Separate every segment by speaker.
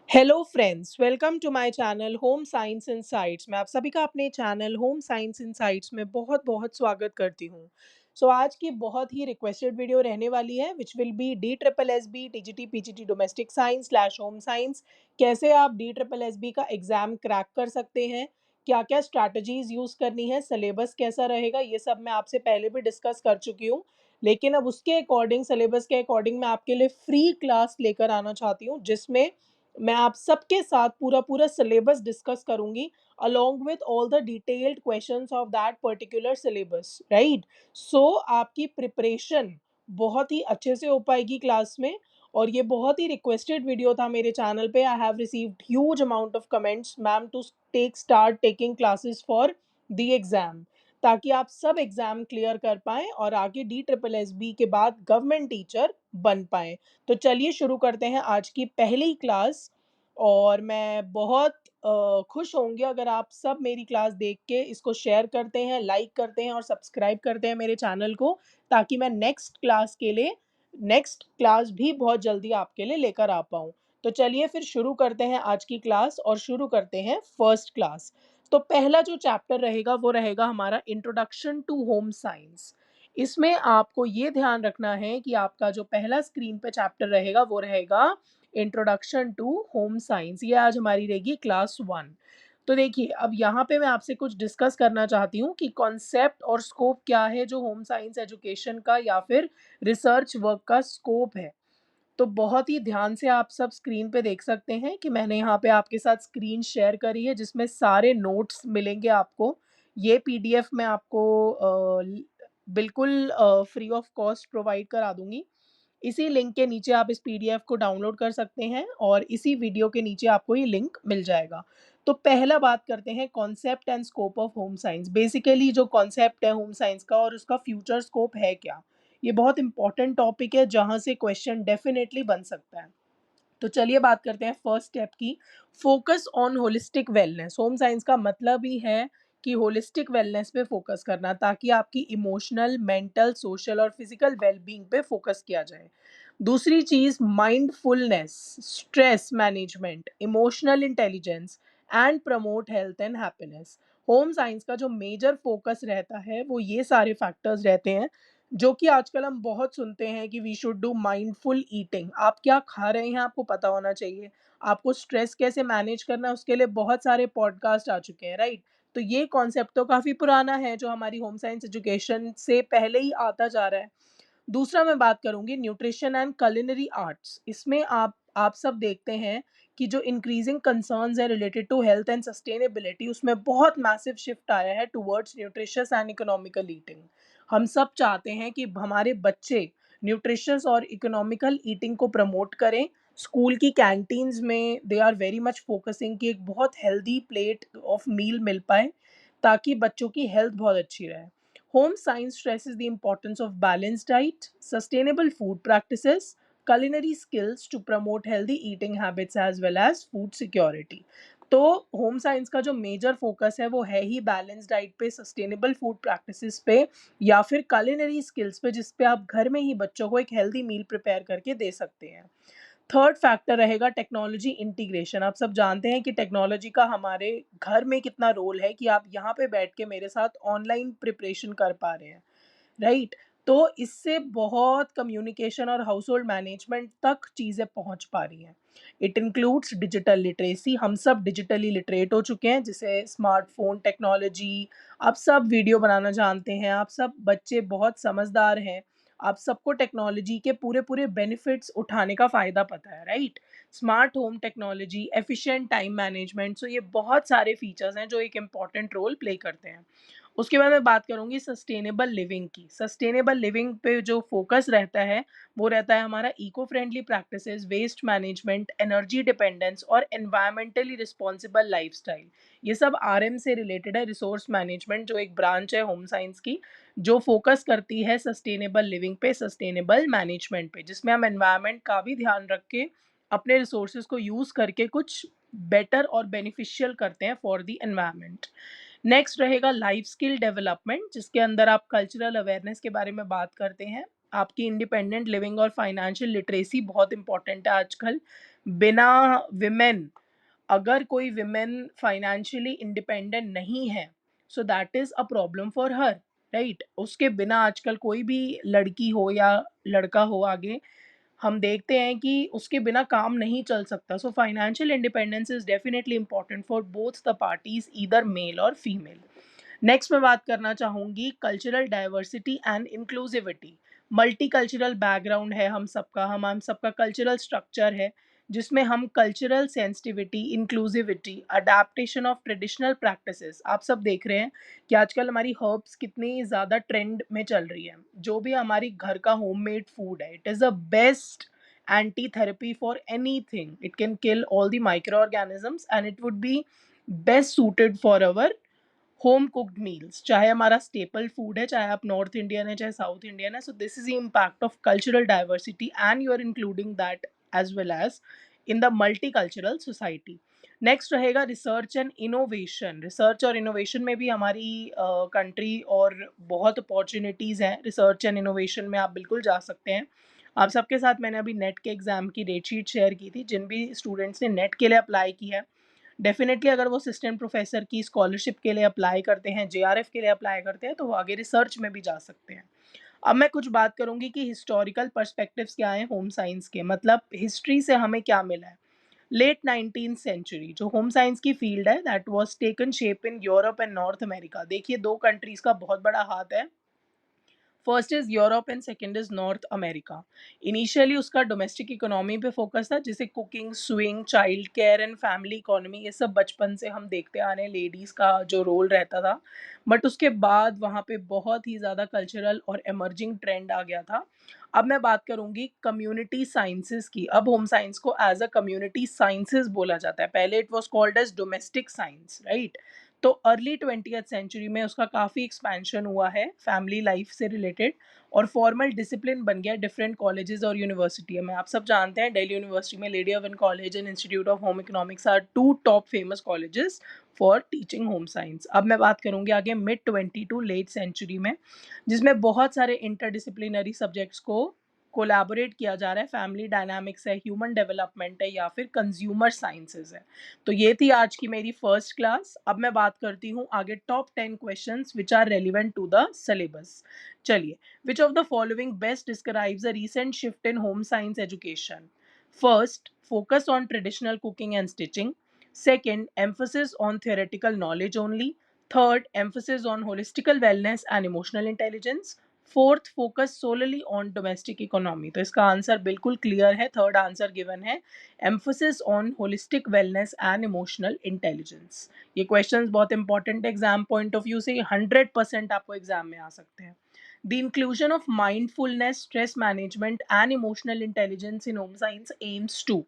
Speaker 1: Hello friends, welcome to my channel home science insights. मैं आप सभी का अपने चैनल होम साइंस इनसाइट्स में बहुत-बहुत स्वागत करती हूँ। आज की बहुत ही रिक्वेस्टेड वीडियो रहने वाली है which will be DSSB TGT PGT domestic science slash home science. कैसे आप DSSB का एग्ज़ाम क्रैक कर सकते हैं, क्या-क्या स्ट्रैटेजीज़ यूज़ करनी है, सिलेबस कैसा रहेगा, ये सब मैं आपसे पहले भी डिस्कस कर चुकी हूँ। लेकिन अब उसके अकॉर्डिंग सिलेबस के अकॉर्डिंग मैं आपके लिए फ्री क्लास लेकर आना चाहती हूँ, जिसमें मैं आप सबके साथ पूरा सिलेबस डिस्कस करूँगी along with all the detailed questions of that particular syllabus, right? आपकी प्रिपरेशन बहुत ही अच्छे से हो पाएगी क्लास में। और ये बहुत ही रिक्वेस्टेड वीडियो था मेरे चैनल पे। I have received huge amount of comments ma'am to start taking classes for the exam, ताकि आप सब एग्ज़ाम क्लियर कर पाएँ और आगे DSSB के बाद गवर्नमेंट टीचर बन पाएँ। तो चलिए शुरू करते हैं आज की पहली क्लास। और मैं बहुत खुश होंगी अगर आप सब मेरी क्लास देख के इसको शेयर करते हैं, लाइक करते हैं और सब्सक्राइब करते हैं मेरे चैनल को, ताकि मैं नेक्स्ट क्लास भी बहुत जल्दी आपके लिए लेकर आ पाऊँ। तो चलिए फिर शुरू करते हैं आज की क्लास और शुरू करते हैं फर्स्ट क्लास। तो पहला जो चैप्टर रहेगा वो रहेगा हमारा इंट्रोडक्शन टू होम साइंस। इसमें आपको ये ध्यान रखना है कि आपका जो पहला स्क्रीन पे चैप्टर रहेगा वो रहेगा इंट्रोडक्शन टू होम साइंस। ये आज हमारी रहेगी क्लास 1। तो देखिए, अब यहाँ पे मैं आपसे कुछ डिस्कस करना चाहती हूँ कि कॉन्सेप्ट और स्कोप क्या है जो होम साइंस एजुकेशन का या फिर रिसर्च वर्क का स्कोप है। तो बहुत ही ध्यान से आप सब स्क्रीन पे देख सकते हैं कि मैंने यहाँ पे आपके साथ स्क्रीन शेयर करी है, जिसमें सारे नोट्स मिलेंगे आपको। ये पीडीएफ मैं आपको बिल्कुल फ्री ऑफ कॉस्ट प्रोवाइड करा दूँगी। इसी लिंक के नीचे आप इस पीडीएफ को डाउनलोड कर सकते हैं और इसी वीडियो के नीचे आपको ये लिंक मिल जाएगा। तो पहला बात करते हैं concept and scope of home science. Basically जो कॉन्सेप्ट है होम साइंस का और उसका फ्यूचर स्कोप है क्या? ये बहुत इंपॉर्टेंट टॉपिक है जहाँ से क्वेश्चन डेफिनेटली बन सकता है। तो चलिए बात करते हैं फर्स्ट स्टेप की। Focus on holistic wellness. Home science का मतलब ही है कि होलिस्टिक वेलनेस पे फोकस करना, ताकि आपकी इमोशनल, मेंटल, सोशल और फिजिकल वेलबींग पे फोकस किया जाए। दूसरी चीज़ mindfulness, stress management, emotional intelligence and promote health and happiness. Home science का जो मेजर फोकस रहता है वो ये सारे फैक्टर्स रहते हैं, जो कि आजकल हम बहुत सुनते हैं कि we should do mindful eating. आप क्या खा रहे हैं आपको पता होना चाहिए। आपको स्ट्रेस कैसे मैनेज करना है उसके लिए बहुत सारे पॉडकास्ट आ चुके हैं, राइट? तो ये कॉन्सेप्ट तो काफ़ी पुराना है जो हमारी होम साइंस एजुकेशन से पहले ही आता जा रहा है। दूसरा मैं बात करूँगी न्यूट्रिशन एंड कुलिनरी आर्ट्स। इसमें आप सब देखते हैं कि जो इंक्रीजिंग कंसर्न्स है related to health and sustainability, उसमें बहुत मैसिव शिफ्ट आया है towards nutritious and economical eating. हम सब चाहते हैं कि हमारे बच्चे न्यूट्रिशियस और इकोनॉमिकल ईटिंग को प्रमोट करें। स्कूल की कैंटीन्स में they are very much focusing कि एक बहुत हेल्दी प्लेट ऑफ मील मिल पाए, ताकि बच्चों की हेल्थ बहुत अच्छी रहे। Home science stresses the importance of balanced diet, sustainable food practices, culinary skills to promote healthy eating habits as well as food security. तो होम साइंस का जो मेजर फोकस है वो है ही बैलेंस डाइट पे, सस्टेनेबल फूड प्रैक्टिसेस पे या फिर culinary स्किल्स पे, जिस पे आप घर में ही बच्चों को एक हेल्दी मील प्रिपेयर करके दे सकते हैं। थर्ड फैक्टर रहेगा टेक्नोलॉजी इंटीग्रेशन। आप सब जानते हैं कि टेक्नोलॉजी का हमारे घर में कितना रोल है कि आप यहाँ पे बैठ के मेरे साथ ऑनलाइन प्रिपरेशन कर पा रहे हैं, राइट? तो इससे बहुत कम्युनिकेशन और हाउस होल्ड मैनेजमेंट तक चीज़ें पहुँच पा रही हैं। It includes digital literacy. हम सब डिजिटली लिटरेट हो चुके हैं, जैसे स्मार्टफोन टेक्नोलॉजी। आप सब वीडियो बनाना जानते हैं, आप सब बच्चे बहुत समझदार हैं। आप सबको टेक्नोलॉजी के पूरे बेनिफिट्स उठाने का फ़ायदा पता है, right? Smart home technology, efficient time management, so ये बहुत सारे फीचर्स हैं जो एक इम्पॉर्टेंट रोल प्ले करते हैं। उसके बाद मैं बात करूँगी सस्टेनेबल लिविंग की। सस्टेनेबल लिविंग पे जो फ़ोकस रहता है, वो रहता है हमारा eco friendly practices, waste management, energy dependence और एनवायरमेंटली रिस्पॉन्सिबल लाइफ़स्टाइल। ये सब आरएम से रिलेटेड है, रिसोर्स मैनेजमेंट जो एक ब्रांच है होम साइंस की, जो फ़ोकस करती है सस्टेनेबल लिविंग पे, सस्टेनेबल मैनेजमेंट पे, जिसमें हम एनवायरनमेंट का भी ध्यान रख के अपने रिसोर्सेज़ को यूज़ करके कुछ बेटर और बेनिफिशियल करते हैं फॉर द एनवायरनमेंट। नेक्स्ट रहेगा लाइफ स्किल डेवलपमेंट, जिसके अंदर आप कल्चरल अवेयरनेस के बारे में बात करते हैं। आपकी इंडिपेंडेंट लिविंग और फाइनेंशियल लिटरेसी बहुत इंपॉर्टेंट है आजकल। बिना विमेन, अगर कोई विमेन फाइनेंशियली इंडिपेंडेंट नहीं है, so that is a problem for her, right? उसके बिना आजकल कोई भी लड़की हो या लड़का हो आगे, हम देखते हैं कि उसके बिना काम नहीं चल सकता। So financial independence is definitely important for both the parties, either male और फीमेल। नेक्स्ट मैं बात करना चाहूँगी cultural diversity and inclusivity. Multi cultural background है हम सबका, हम सबका कल्चरल स्ट्रक्चर है, जिसमें हम cultural sensitivity, inclusivity, adaptation of traditional practices, आप सब देख रहे हैं कि आजकल हमारी हर्ब्स कितनी ज़्यादा ट्रेंड में चल रही है। जो भी हमारी घर का होममेड फूड है, it is a best anti therapy for anything. It can kill all the micro organisms and it would be best suited for our home cooked meals. चाहे हमारा स्टेपल फूड है, चाहे आप नॉर्थ इंडियन है, चाहे South Indian है। So this is the impact of cultural diversity and you are including that as well as in the multi cultural society. Next रहेगा research and innovation. Research और innovation में भी हमारी country और बहुत अपॉर्चुनिटीज़ हैं। Research and innovation में आप बिल्कुल जा सकते हैं। आप सबके साथ मैंने अभी नेट के एग्ज़ाम की डेट शीट शेयर की थी। जिन भी स्टूडेंट्स ने नेट के लिए अप्लाई किया है, डेफिनेटली अगर वो असिस्टेंट प्रोफेसर की स्कॉलरशिप के लिए अप्लाई करते हैं, जेआरएफ के लिए अप्लाई करते हैं, तो वो आगे रिसर्च में भी जा सकते हैं। अब मैं कुछ बात करूंगी कि हिस्टोरिकल पर्सपेक्टिव्स क्या हैं होम साइंस के, मतलब हिस्ट्री से हमें क्या मिला है। लेट 19th सेंचुरी जो होम साइंस की फील्ड है, that was taken shape in Europe and north America. देखिए, दो कंट्रीज का बहुत बड़ा हाथ है। First is Europe and second is north America. Initially उसका डोमेस्टिक इकोनॉमी पे फोकस था, जैसे cooking, swing, child care and family economy, ये सब बचपन से हम देखते आ रहे हैं, लेडीज़ का जो रोल रहता था। बट उसके बाद वहाँ पे बहुत ही ज़्यादा कल्चरल और एमर्जिंग ट्रेंड आ गया था। अब मैं बात करूँगी कम्युनिटी साइंसेस की। अब होम साइंस को एज अ कम्युनिटी साइंसेस बोला जाता है। पहले it was called as domestic science, right? तो अर्ली 20th सेंचुरी में उसका काफ़ी एक्सपेंशन हुआ है फैमिली लाइफ से रिलेटेड, और फॉर्मल डिसिप्लिन बन गया डिफरेंट कॉलेजेस और यूनिवर्सिटी में। आप सब जानते हैं दिल्ली यूनिवर्सिटी में lady Irwin college and institute of home economics are two top famous colleges for teaching home science. अब मैं बात करूंगी आगे मिड 22 लेट सेंचुरी में, जिसमें बहुत सारे इंटरडिसिप्लिनरी सब्जेक्ट्स को कोलैबोरेट किया जा रहा है। फैमिली डायनामिक्स है, ह्यूमन डेवलपमेंट है, या फिर कंज्यूमर साइंसेज है। तो ये थी आज की मेरी फर्स्ट क्लास। अब मैं बात करती हूँ आगे top 10 questions which are relevant to the syllabus. चलिए, which of the following best describes a recent shift in home science education? First, focus on traditional cooking and stitching. Second, emphasis on theoretical knowledge only. Third, emphasis on holistical wellness and emotional intelligence. Fourth, focus solely on domestic economy. तो इसका answer बिल्कुल clear है, third answer given है, emphasis on holistic wellness and emotional intelligence. ये questions बहुत important है exam point of view से, 100% आपको एग्जाम में आ सकते हैं। The inclusion of mindfulness, stress management, and emotional intelligence in home science aims to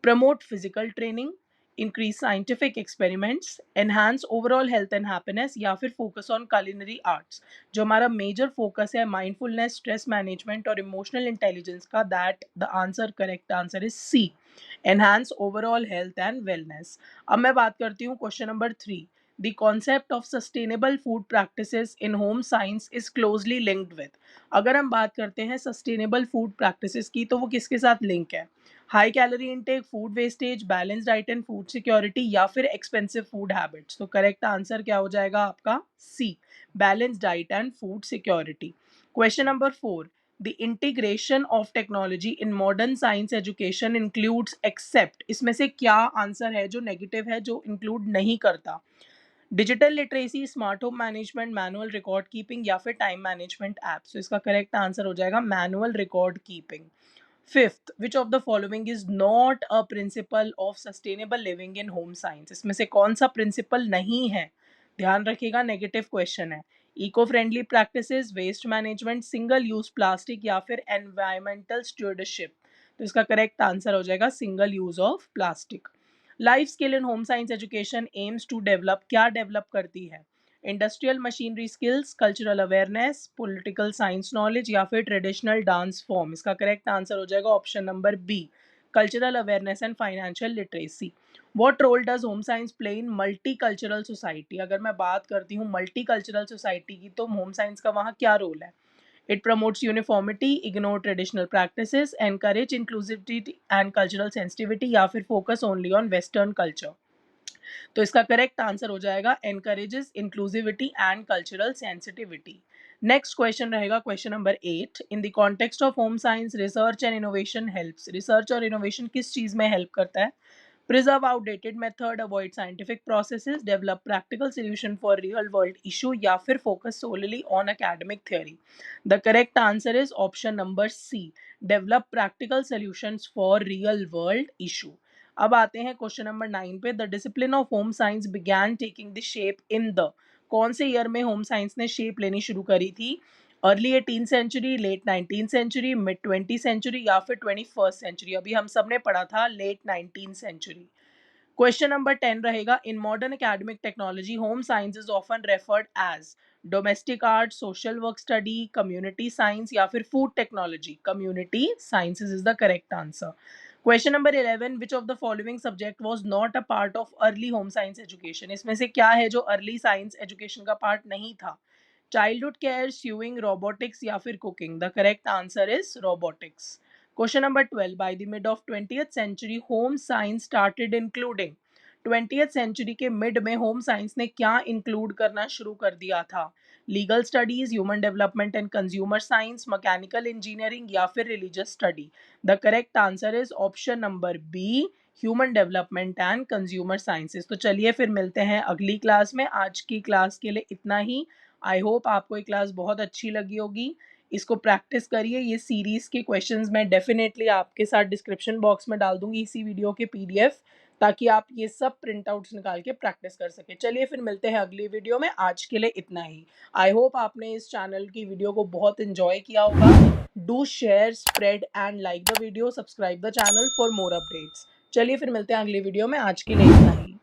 Speaker 1: promote physical training, increase scientific experiments, enhance overall health and happiness, या फिर focus on culinary arts। जो हमारा major focus है mindfulness, stress management और emotional intelligence का, that the answer correct answer is C, enhance overall health and wellness। अब मैं बात करती हूँ question number 3। The concept of sustainable food practices in home science is closely linked with। अगर हम बात करते हैं सस्टेनेबल फूड प्रैक्टिसेस की, तो वो किसके साथ लिंक है? High calorie intake, food wastage, balance diet and food security, या फिर एक्सपेंसिव फूड हैबिट्स। तो करेक्ट आंसर क्या हो जाएगा आपका? C, balance diet and food security. Question number 4। The integration of technology in modern science education includes except, इसमें से क्या आंसर है जो नेगेटिव है, जो इंक्लूड नहीं करता? Digital literacy, smart home management, manual record keeping, या फिर टाइम मैनेजमेंट ऐप्स। तो इसका करेक्ट आंसर हो जाएगा manual record keeping. Fifth, which of the following is not a principle of sustainable living in home science? इसमें से कौन सा प्रिंसिपल नहीं है? ध्यान रखिएगा, नेगेटिव क्वेश्चन है। Eco friendly practices, waste management, single use plastic, या फिर एनवायरमेंटल स्टूवर्डशिप। तो इसका करेक्ट आंसर हो जाएगा single use of plastic. Life skill in home science education aims to develop, क्या डेवलप करती है? Industrial machinery skills, cultural awareness, political science knowledge, या फिर ट्रेडिशनल डांस फॉर्म। इसका करेक्ट आंसर हो जाएगा option number B, cultural awareness and financial literacy. What role does home science play in multi cultural society? अगर मैं बात करती हूँ मल्टी कल्चरल सोसाइटी की, तो होम साइंस का वहाँ क्या रोल है? It promotes uniformity, ignore traditional practices, encourage inclusivity and cultural sensitivity, या फिर focus only on Western culture. तो इसका करेक्ट आंसर हो जाएगा encourages inclusivity and cultural sensitivity. Next question रहेगा question number 8. In the context of home science research and innovation helps. Research और innovation किस चीज में हेल्प करता है? Preserve outdated method, avoid scientific processes, develop practical solution for real world issue, या फिर focus solely on academic theory. The correct answer is option number C. Develop practical solutions for real world issue. अब आते हैं question number 9 पे. The discipline of home science began taking the shape in the. कौन से year में home science ने shape लेनी शुरू करी थी? Early 18th century, late 19th century, mid 20th century, या फिर 21st सेंचुरी. अभी हम सब ने पढ़ा था late 19th century. Question number 10 रहेगा. In modern academic technology home science is often referred as domestic art, social work study, community science, या फिर food technology. Community sciences is the correct answer. Question number 11. Which of the following subject was not a part of early home science education. इसमें से क्या है जो early science education का part नहीं था? चाइल्डहुड केयर, स्यूइंग, रोबोटिक्स, या फिर cooking. The correct answer is robotics. Question number 12. By the mid of 20th century home science started including. 20th century के मिड में होम साइंस ने क्या include करना शुरू कर दिया था? Legal studies, human development and consumer science, mechanical engineering, या फिर religious study. The correct answer is option number B, human development and consumer sciences. तो चलिए फिर मिलते हैं अगली क्लास में. आज की क्लास के लिए इतना ही. आई होप आपको ये क्लास बहुत अच्छी लगी होगी. इसको प्रैक्टिस करिए. ये सीरीज के क्वेश्चंस मैं डेफिनेटली आपके साथ डिस्क्रिप्शन बॉक्स में डाल दूंगी इसी वीडियो के पीडीएफ, ताकि आप ये सब प्रिंट आउट्स निकाल के प्रैक्टिस कर सके. चलिए फिर मिलते हैं अगली वीडियो में. आज के लिए इतना ही. आई होप आपने इस चैनल की वीडियो को बहुत इंजॉय किया होगा. Do share, spread and like the video. Subscribe the channel for more updates. चलिए फिर मिलते हैं अगली वीडियो में. आज के लिए इतना ही.